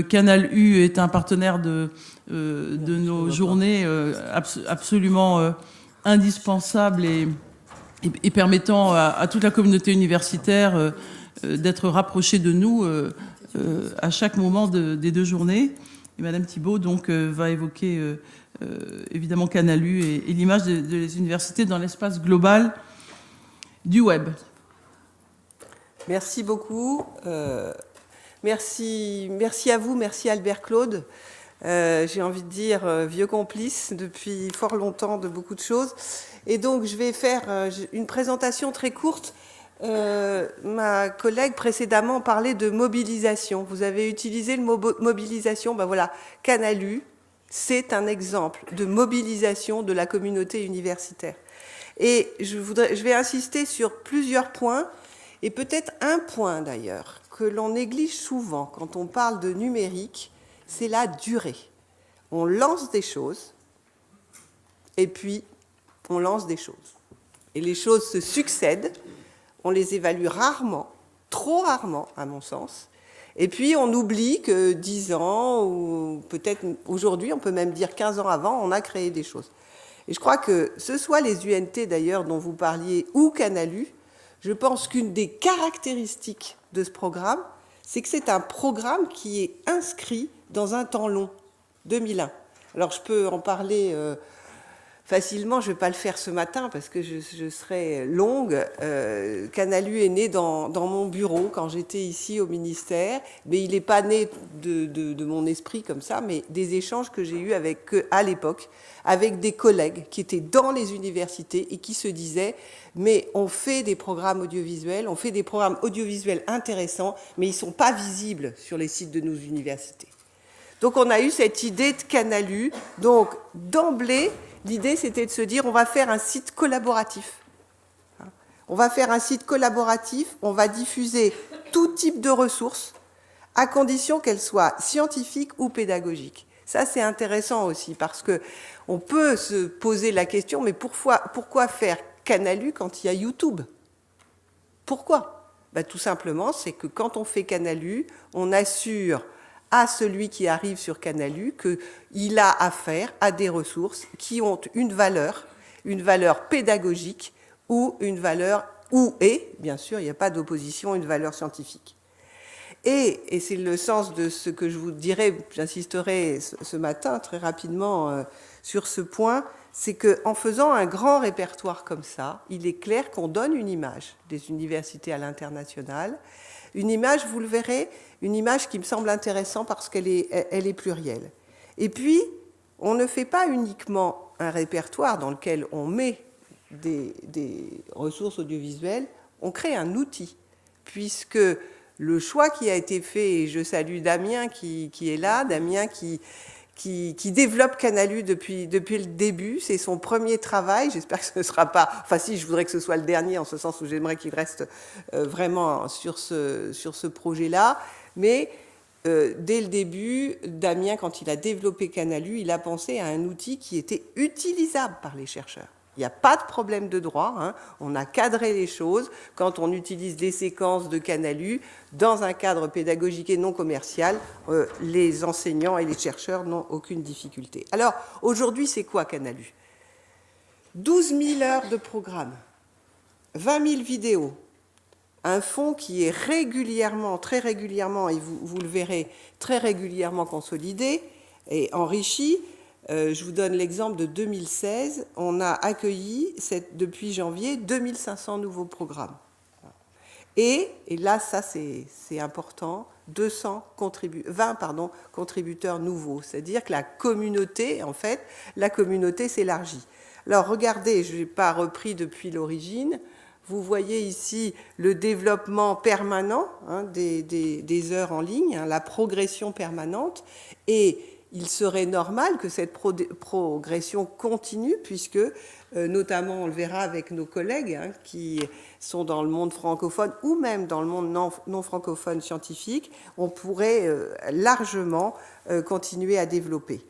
Canal U est un partenaire de nos journées absolument indispensable et permettant à toute la communauté universitaire d'être rapprochée de nous à chaque moment des 2 journées. Et Madame Thibault donc va évoquer évidemment Canal U et l'image des universités dans l'espace global du web. Merci beaucoup. Merci à vous, merci Albert Claude. J'ai envie de dire vieux complice depuis fort longtemps de beaucoup de choses. Et donc je vais faire une présentation très courte. Ma collègue précédemment parlait de mobilisation. Vous avez utilisé le mot mobilisation. Ben voilà, Canal U, c'est un exemple de mobilisation de la communauté universitaire. Et je vais insister sur plusieurs points, et peut-être un point d'ailleurs, que l'on néglige souvent quand on parle de numérique, c'est la durée. On lance des choses, et puis on lance des choses. Et les choses se succèdent, on les évalue rarement, trop rarement à mon sens, et puis on oublie que 10 ans, ou peut-être aujourd'hui, on peut même dire 15 ans avant, on a créé des choses. Et je crois que ce soit les UNT d'ailleurs dont vous parliez, ou Canal U, je pense qu'une des caractéristiques de ce programme, c'est que c'est un programme qui est inscrit dans un temps long, 2001. Alors je peux en parler facilement, je ne vais pas le faire ce matin parce que je serai longue. Canal U est né dans mon bureau quand j'étais ici au ministère, mais il n'est pas né de mon esprit comme ça, mais des échanges que j'ai eus à l'époque avec des collègues qui étaient dans les universités et qui se disaient « mais on fait des programmes audiovisuels, on fait des programmes audiovisuels intéressants, mais ils ne sont pas visibles sur les sites de nos universités ». Donc on a eu cette idée de Canal U. Donc d'emblée, l'idée c'était de se dire on va faire un site collaboratif. On va faire un site collaboratif, on va diffuser tout type de ressources, à condition qu'elles soient scientifiques ou pédagogiques. Ça, c'est intéressant aussi, parce qu'on peut se poser la question, mais pourquoi faire Canal U quand il y a YouTube? Pourquoi? Tout simplement, c'est que quand on fait Canal U, on assure à celui qui arrive sur Canal U qu'il a affaire à des ressources qui ont une valeur pédagogique ou une valeur, bien sûr, il n'y a pas d'opposition, une valeur scientifique. Et c'est le sens de ce que je vous dirai, j'insisterai ce matin très rapidement sur ce point, c'est qu'en faisant un grand répertoire comme ça, il est clair qu'on donne une image des universités à l'international, une image, vous le verrez, une image qui me semble intéressante parce qu'elle est plurielle. Et puis, on ne fait pas uniquement un répertoire dans lequel on met des ressources audiovisuelles, on crée un outil, puisque le choix qui a été fait, et je salue Damien qui est là, Damien qui développe Canal U depuis le début, c'est son premier travail, j'espère que ce ne sera pas, enfin si, je voudrais que ce soit le dernier, en ce sens où j'aimerais qu'il reste vraiment sur ce projet-là, mais dès le début, Damien, quand il a développé Canal U, il a pensé à un outil qui était utilisable par les chercheurs. Il n'y a pas de problème de droit, on a cadré les choses quand on utilise des séquences de Canal U dans un cadre pédagogique et non commercial, les enseignants et les chercheurs n'ont aucune difficulté. Alors, aujourd'hui, c'est quoi Canal U? 12 000 heures de programme, 20 000 vidéos, un fonds qui est régulièrement, très régulièrement, et vous le verrez, très régulièrement consolidé et enrichi. Je vous donne l'exemple de 2016. On a accueilli, depuis janvier, 2500 nouveaux programmes. Et là, ça c'est important, 20 contributeurs nouveaux. C'est-à-dire que la communauté s'élargit. Alors regardez, je n'ai pas repris depuis l'origine. Vous voyez ici le développement permanent des heures en ligne, la progression permanente. Et il serait normal que cette progression continue, puisque, notamment, on le verra avec nos collègues qui sont dans le monde francophone ou même dans le monde non francophone scientifique, on pourrait largement continuer à développer.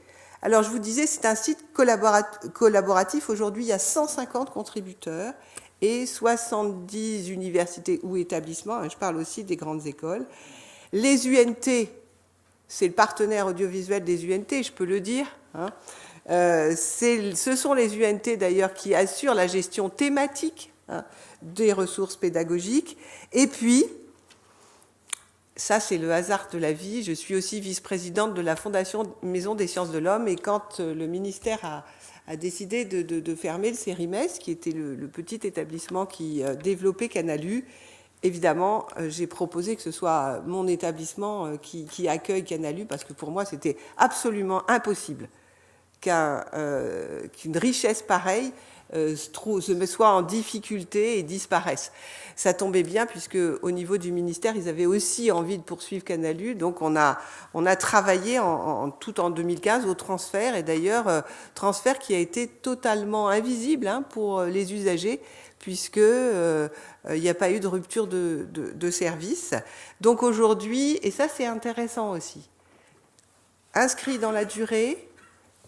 Alors, je vous disais, c'est un site collaboratif. Aujourd'hui, il y a 150 contributeurs et 70 universités ou établissements. Je parle aussi des grandes écoles. Les UNT c'est le partenaire audiovisuel des UNT, je peux le dire. Hein. Ce sont les UNT d'ailleurs qui assurent la gestion thématique des ressources pédagogiques. Et puis, ça c'est le hasard de la vie, je suis aussi vice-présidente de la Fondation Maison des Sciences de l'Homme, et quand le ministère a décidé de fermer le CERIMES, qui était le petit établissement qui développait Canalu, évidemment, j'ai proposé que ce soit mon établissement qui accueille Canalu, parce que pour moi c'était absolument impossible qu'une richesse pareille se soit en difficulté et disparaisse. Ça tombait bien puisque au niveau du ministère, ils avaient aussi envie de poursuivre Canalu, donc on a travaillé tout en 2015 au transfert, et d'ailleurs transfert qui a été totalement invisible pour les usagers, puisque il n'y a pas eu de rupture de service. Donc aujourd'hui, et ça c'est intéressant aussi, inscrit dans la durée,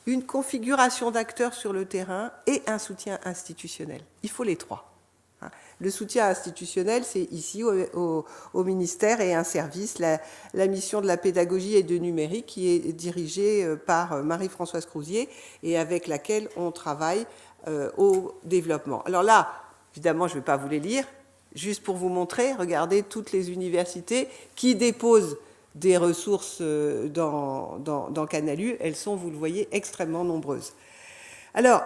une configuration d'acteurs sur le terrain et un soutien institutionnel. Il faut les trois. Le soutien institutionnel, c'est ici au ministère et un service, la mission de la pédagogie et de numérique, qui est dirigée par Marie-Françoise Crousier et avec laquelle on travaille au développement. Alors là, évidemment, je ne vais pas vous les lire, juste pour vous montrer, regardez toutes les universités qui déposent des ressources dans Canalu, elles sont, vous le voyez, extrêmement nombreuses. Alors,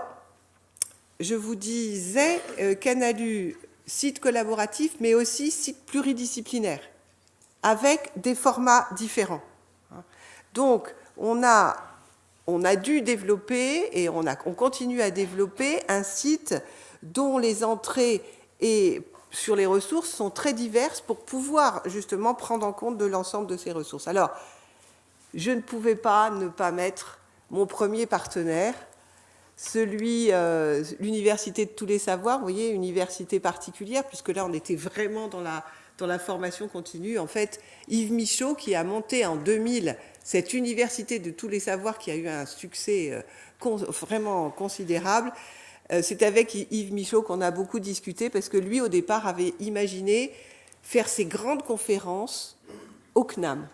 je vous disais, Canalu, site collaboratif, mais aussi site pluridisciplinaire, avec des formats différents. Donc, on a dû développer, et on continue à développer, un site dont les entrées et sur les ressources sont très diverses pour pouvoir justement prendre en compte de l'ensemble de ces ressources. Alors, je ne pouvais pas ne pas mettre mon premier partenaire, l'Université de tous les savoirs, vous voyez, université particulière, puisque là on était vraiment dans la formation continue. En fait, Yves Michaud, qui a monté en 2000 cette université de tous les savoirs, qui a eu un succès vraiment considérable, c'est avec Yves Michaud qu'on a beaucoup discuté, parce que lui, au départ, avait imaginé faire ses grandes conférences au CNAM.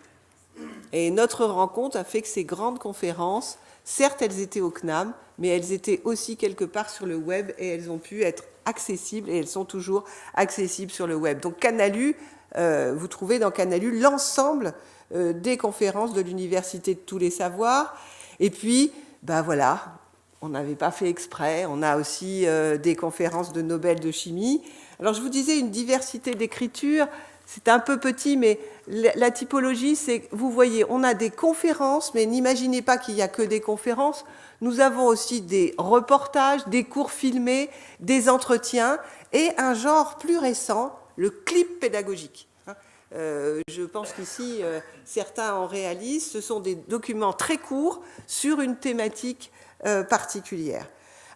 Et notre rencontre a fait que ces grandes conférences, certes, elles étaient au CNAM, mais elles étaient aussi quelque part sur le web, et elles ont pu être accessibles, et elles sont toujours accessibles sur le web. Donc Canalu, vous trouvez dans Canalu l'ensemble des conférences de l'Université de tous les savoirs. Et puis, ben voilà, on n'avait pas fait exprès, on a aussi des conférences de Nobel de chimie. Alors je vous disais, une diversité d'écriture, c'est un peu petit, mais la typologie, c'est, vous voyez, on a des conférences, mais n'imaginez pas qu'il n'y a que des conférences. Nous avons aussi des reportages, des cours filmés, des entretiens, et un genre plus récent, le clip pédagogique. Je pense qu'ici, certains en réalisent. Ce sont des documents très courts sur une thématique particulière.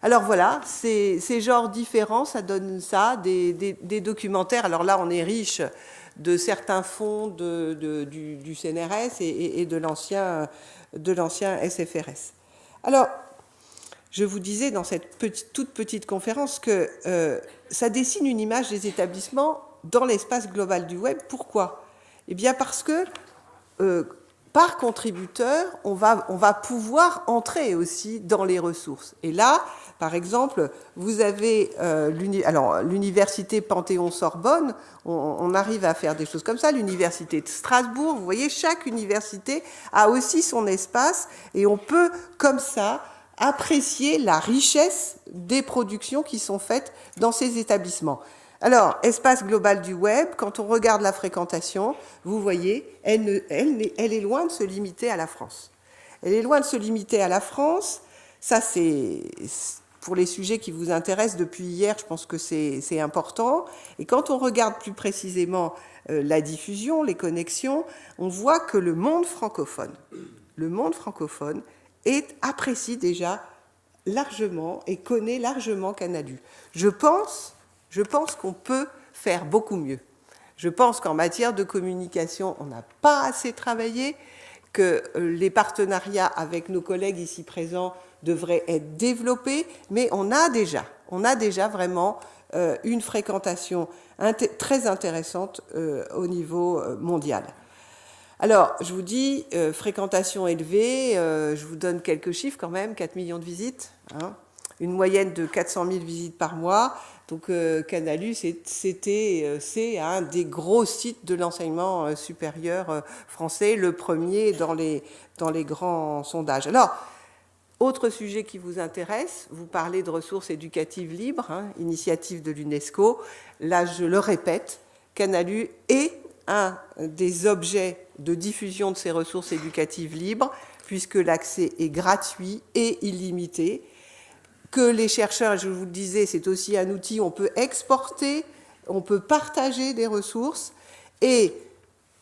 Alors voilà, ces genres différents, ça donne ça, des documentaires. Alors là, on est riche de certains fonds du CNRS et de l'ancien SFRS. Alors, je vous disais dans cette toute petite conférence que ça dessine une image des établissements dans l'espace global du web. Pourquoi ? Eh bien parce que par contributeur, on va pouvoir entrer aussi dans les ressources. Et là, par exemple, vous avez l'université Panthéon-Sorbonne, on arrive à faire des choses comme ça, l'université de Strasbourg, vous voyez, chaque université a aussi son espace, et on peut, comme ça, apprécier la richesse des productions qui sont faites dans ces établissements. Alors, espace global du web, quand on regarde la fréquentation, vous voyez, elle est loin de se limiter à la France. Elle est loin de se limiter à la France. Ça, c'est pour les sujets qui vous intéressent depuis hier, je pense que c'est important. Et quand on regarde plus précisément la diffusion, les connexions, on voit que le monde francophone apprécie déjà largement et connaît largement Canalu. Je pense qu'on peut faire beaucoup mieux. Je pense qu'en matière de communication, on n'a pas assez travaillé, que les partenariats avec nos collègues ici présents devraient être développés, mais on a déjà vraiment une fréquentation très intéressante au niveau mondial. Alors, je vous dis, fréquentation élevée, je vous donne quelques chiffres quand même, 4 millions de visites, hein, une moyenne de 400 000 visites par mois. Donc, Canalu, c'est un des gros sites de l'enseignement supérieur français, le premier dans les grands sondages. Alors, autre sujet qui vous intéresse, vous parlez de ressources éducatives libres, hein, initiative de l'UNESCO. Là, je le répète, Canalu est un des objets de diffusion de ces ressources éducatives libres, puisque l'accès est gratuit et illimité, que les chercheurs, je vous le disais, c'est aussi un outil, on peut exporter, on peut partager des ressources, et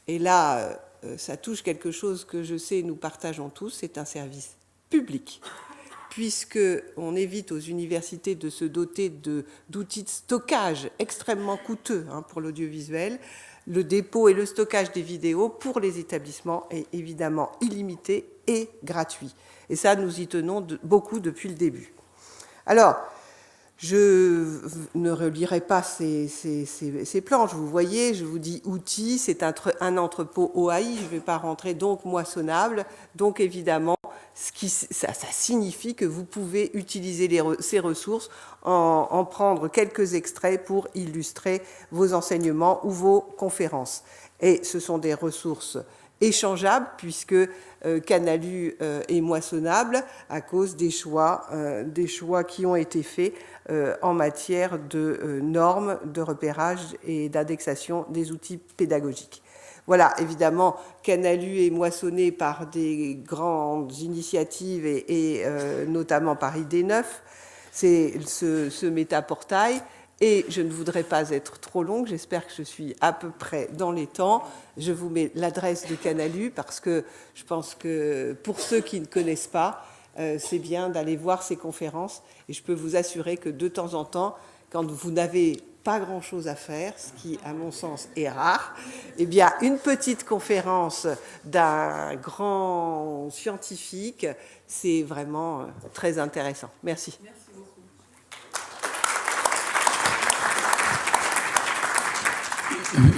là, ça touche quelque chose que je sais nous partageons tous, c'est un service public, puisqu'on évite aux universités de se doter d'outils de stockage extrêmement coûteux, hein, pour l'audiovisuel. Le dépôt et le stockage des vidéos pour les établissements est évidemment illimité et gratuit. Et ça, nous y tenons beaucoup depuis le début. Alors, je ne relirai pas ces planches. Vous voyez, je vous dis outils, c'est un entrepôt OAI, je ne vais pas rentrer, donc moissonnable. Donc évidemment, ça signifie que vous pouvez utiliser ces ressources, en prendre quelques extraits pour illustrer vos enseignements ou vos conférences. Et ce sont des ressources échangeable, puisque Canalu est moissonnable à cause des choix qui ont été faits en matière de normes, de repérage et d'indexation des outils pédagogiques. Voilà, évidemment, Canalu est moissonné par des grandes initiatives et notamment par ID9, c'est ce métaportail. Et je ne voudrais pas être trop longue, j'espère que je suis à peu près dans les temps. Je vous mets l'adresse de Canalu parce que je pense que pour ceux qui ne connaissent pas, c'est bien d'aller voir ces conférences. Et je peux vous assurer que de temps en temps, quand vous n'avez pas grand-chose à faire, ce qui, à mon sens, est rare, eh bien, une petite conférence d'un grand scientifique, c'est vraiment très intéressant. Merci.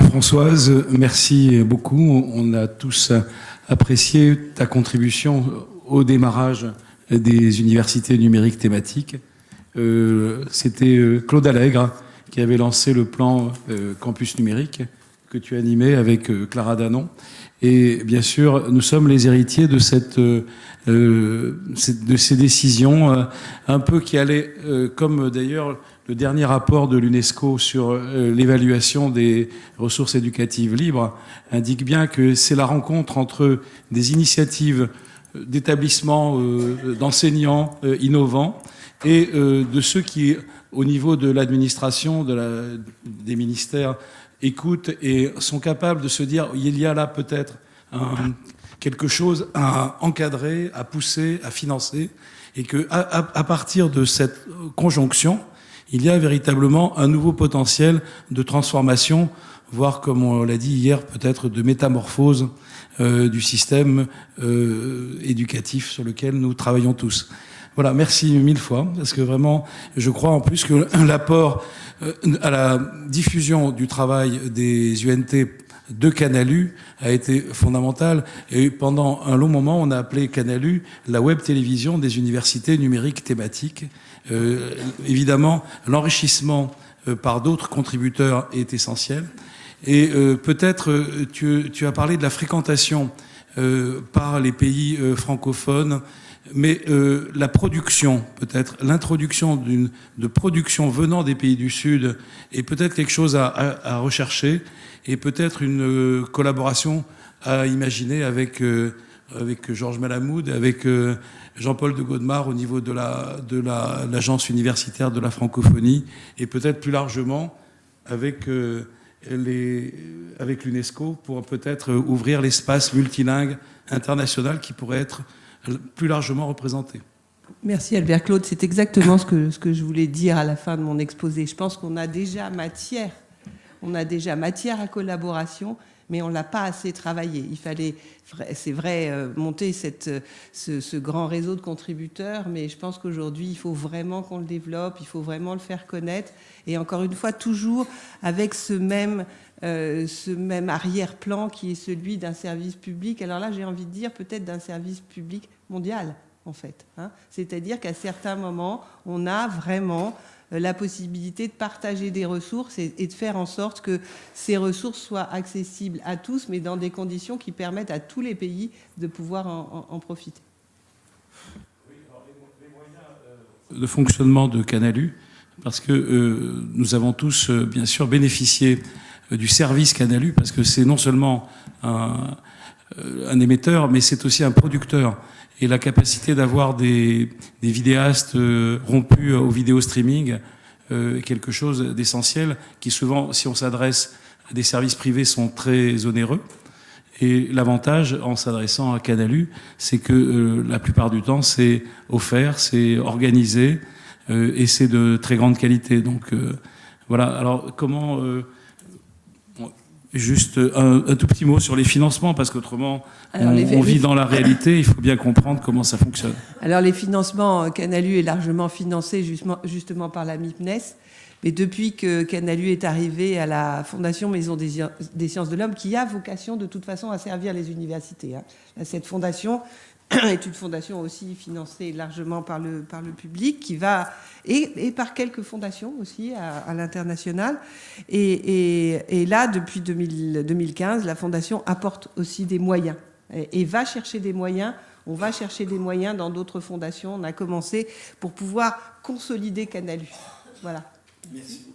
Françoise, merci beaucoup. On a tous apprécié ta contribution au démarrage des universités numériques thématiques. C'était Claude Allègre qui avait lancé le plan Campus numérique que tu animais avec Clara Danon. Et bien sûr, nous sommes les héritiers de ces décisions un peu qui allaient, comme d'ailleurs le dernier rapport de l'UNESCO sur l'évaluation des ressources éducatives libres indique bien que c'est la rencontre entre des initiatives d'établissements, d'enseignants innovants et de ceux qui, au niveau de l'administration, des ministères, écoutent et sont capables de se dire il y a là peut-être quelque chose à encadrer, à pousser, à financer, et que à partir de cette conjonction, il y a véritablement un nouveau potentiel de transformation, voire, comme on l'a dit hier, peut-être de métamorphose du système éducatif sur lequel nous travaillons tous. Voilà, merci mille fois, parce que vraiment, je crois en plus que l'apport à la diffusion du travail des UNT de Canalu a été fondamental. Et pendant un long moment, on a appelé Canalu la web télévision des universités numériques thématiques. Évidemment, l'enrichissement par d'autres contributeurs est essentiel. Et peut-être, tu as parlé de la fréquentation par les pays francophones, mais la production, peut-être, l'introduction de production venant des pays du Sud est peut-être quelque chose à rechercher, et peut-être une collaboration à imaginer avec Georges Malamud, avec Jean-Paul de Godemar au niveau de l'agence universitaire de la francophonie, et peut-être plus largement avec l'UNESCO pour peut-être ouvrir l'espace multilingue international qui pourrait être plus largement représenté. Merci Albert Claude, c'est exactement ce que je voulais dire à la fin de mon exposé. Je pense qu'on a déjà matière à collaboration, mais on ne l'a pas assez travaillé. Il fallait, c'est vrai, monter ce grand réseau de contributeurs, mais je pense qu'aujourd'hui, il faut vraiment qu'on le développe, il faut vraiment le faire connaître, et encore une fois, toujours avec ce même ce même arrière-plan qui est celui d'un service public. Alors là, j'ai envie de dire peut-être d'un service public mondial, en fait. C'est-à-dire qu'à certains moments, on a vraiment la possibilité de partager des ressources et de faire en sorte que ces ressources soient accessibles à tous, mais dans des conditions qui permettent à tous les pays de pouvoir en profiter. Oui, alors les moyens de fonctionnement de Canalu, parce que nous avons tous, bien sûr, bénéficié du service Canalu, parce que c'est non seulement un émetteur, mais c'est aussi un producteur. Et la capacité d'avoir des vidéastes rompus au vidéo streaming, quelque chose d'essentiel, qui souvent, si on s'adresse à des services privés, sont très onéreux. Et l'avantage, en s'adressant à Canalu, c'est que la plupart du temps, c'est offert, c'est organisé, et c'est de très grande qualité. Donc voilà. Alors comment juste un tout petit mot sur les financements, parce qu'autrement, on vit dans la réalité, il faut bien comprendre comment ça fonctionne. Alors les financements, Canalu est largement financé justement par la MIPNES, mais depuis que Canalu est arrivé à la Fondation Maison des Sciences de l'Homme, qui a vocation de toute façon à servir les universités. Cette fondation est une fondation aussi financée largement par le public, qui va et par quelques fondations aussi à l'international. Et là, depuis 2015, la fondation apporte aussi des moyens et va chercher des moyens. On va chercher des moyens dans d'autres fondations. On a commencé pour pouvoir consolider Canalu. Voilà. Merci.